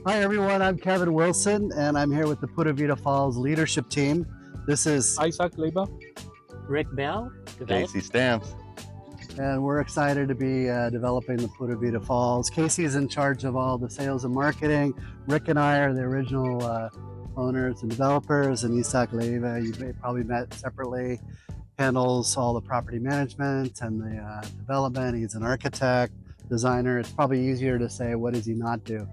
Hi everyone, I'm Kevin Wilson and I'm here with the Pura Vida Falls leadership team. This is Isaac Leiva. Rick Bell, Casey Stamps. and we're excited to be developing the Pura Vida Falls. Casey is in charge of all the sales and marketing. Rick and I are the original owners and developers, and Isaac Leiva, you probably met separately, handles all the property management and the development. He's an architect, designer. It's probably easier to say what does he not do.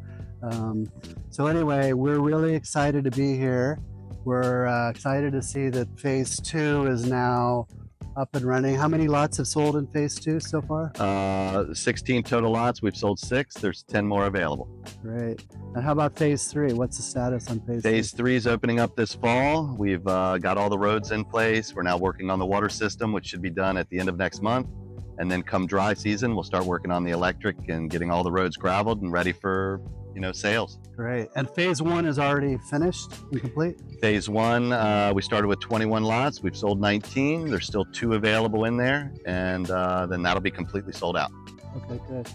So anyway, we're really excited to be here. We're excited to see that phase 2 is now up and running. How many lots have sold in phase 2 so far? 16 total lots. We've sold 6. There's 10 more available. Great. And how about phase 3? What's the status on phase 3? Phase 3 is opening up this fall. We've got all the roads in place. We're now working on the water system, which should be done at the end of next month. And then come dry season, we'll start working on the electric and getting all the roads graveled and ready for, sales. Great. And phase 1 is already finished and complete? Phase 1, we started with 21 lots. We've sold 19. There's still 2 available in there, and then that'll be completely sold out. Okay, good.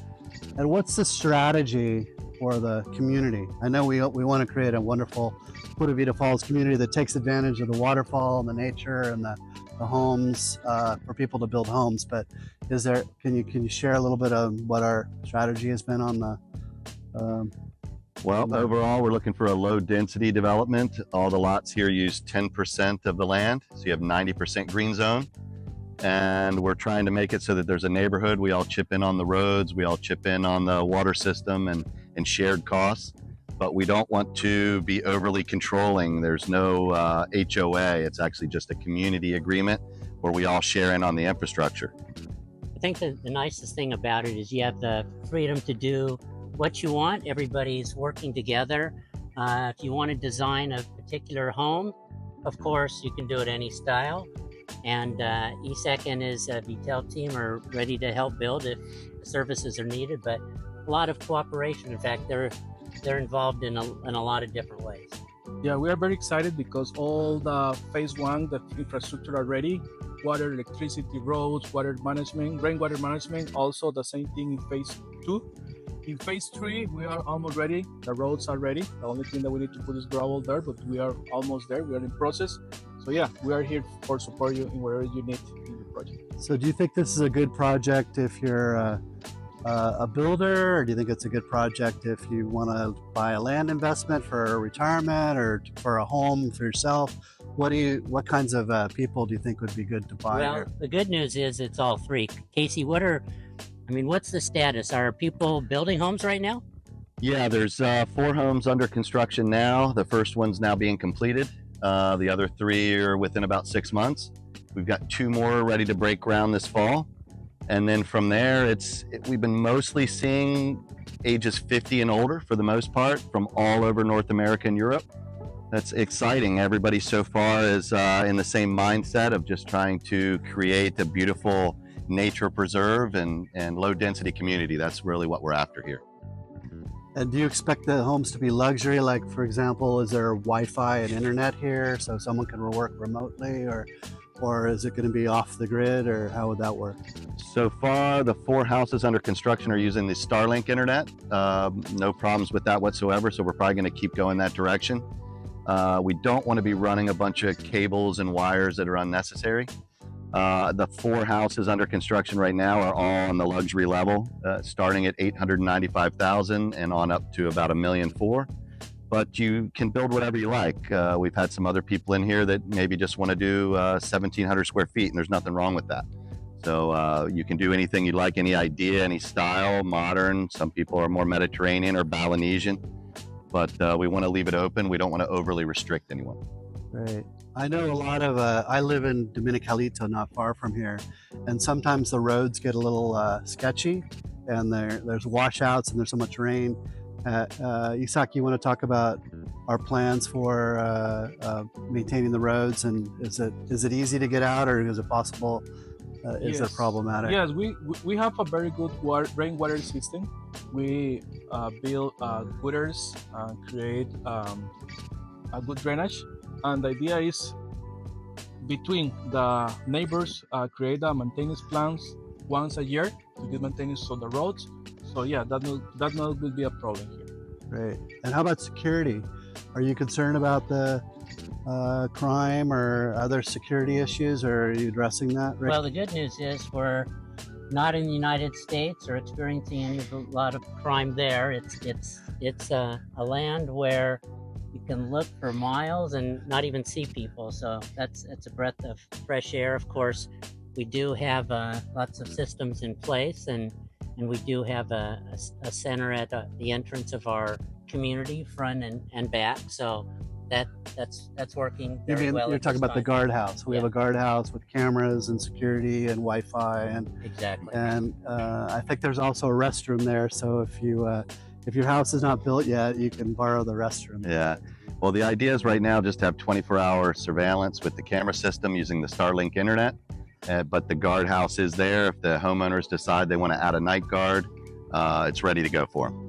And what's the strategy for the community? I know we want to create a wonderful Pura Vida Falls community that takes advantage of the waterfall and the nature and the homes for people to build homes. But can you share a little bit of what our strategy has been on the Well, overall, we're looking for a low density development. All the lots here use 10% of the land, so you have 90% green zone. And we're trying to make it so that there's a neighborhood. We all chip in on the roads, we all chip in on the water system and shared costs. But we don't want to be overly controlling. There's no HOA. It's actually just a community agreement where we all share in on the infrastructure. I think that the nicest thing about it is you have the freedom to do what you want. Everybody's working together. If you want to design a particular home, of course, you can do it any style. And Isaac and his detail team are ready to help build if the services are needed, but a lot of cooperation. In fact, they're involved in a lot of different ways. Yeah, we are very excited because all the phase 1, the infrastructure are ready. Water, electricity, roads, water management, rainwater management, also the same thing in phase 2. In phase 3, we are almost ready. The roads are ready. The only thing that we need to put is gravel there, but we are almost there. We are in process. So yeah, we are here for support you in whatever you need in your project. So do you think this is a good project if you're a builder, or do you think it's a good project if you want to buy a land investment for retirement or for a home for yourself? What kinds of people do you think would be good to buy Well, here? the good news is it's all three. Casey, what's the status? Are people building homes right now? Yeah, there's 4 homes under construction now. The first one's now being completed. The other 3 are within about 6 months. We've got 2 more ready to break ground this fall. And then from there, we've been mostly seeing ages 50 and older for the most part from all over North America and Europe. That's exciting. Everybody so far is in the same mindset of just trying to create a beautiful nature preserve and low density community. That's really what we're after here. And do you expect the homes to be luxury? Like, for example, is there Wi-Fi and internet here so someone can work remotely, or is it going to be off the grid, or how would that work? So far, the 4 houses under construction are using the Starlink internet. No problems with that whatsoever, so we're probably going to keep going that direction. We don't want to be running a bunch of cables and wires that are unnecessary. The 4 houses under construction right now are all on the luxury level, starting at $895,000 and on up to about $1.4 million. But you can build whatever you like. We've had some other people in here that maybe just want to do 1,700 square feet, and there's nothing wrong with that. So you can do anything you like, any idea, any style, modern. Some people are more Mediterranean or Balinesian, but we want to leave it open. We don't want to overly restrict anyone. Right. I know a lot of, I live in Dominical, not far from here, and sometimes the roads get a little sketchy, and there's washouts and there's so much rain. Isaac, you want to talk about our plans for maintaining the roads, and is it easy to get out, or is it possible? Is it problematic? Yes, we have a very good rainwater system. We build gutters and create a good drainage. And the idea is between the neighbors create a maintenance plans once a year to do maintenance on the roads. So yeah, that will be a problem here. Great. And how about security? Are you concerned about the crime or other security issues, or are you addressing that, Rick? Well, the good news is we're not in the United States or experiencing a lot of crime there. It's a land where you can look for miles and not even see people. So that's a breath of fresh air. Of course, we do have lots of systems in place, and we do have a center at the entrance of our community, front and back. So that's working very well. You're talking about the guardhouse. We have a guardhouse with cameras and security and Wi-Fi, and exactly. And I think there's also a restroom there. So if your house is not built yet, you can borrow the restroom. Yeah. Well, the idea is right now just to have 24-hour surveillance with the camera system using the Starlink internet. But the guardhouse is there. If the homeowners decide they want to add a night guard, it's ready to go for them.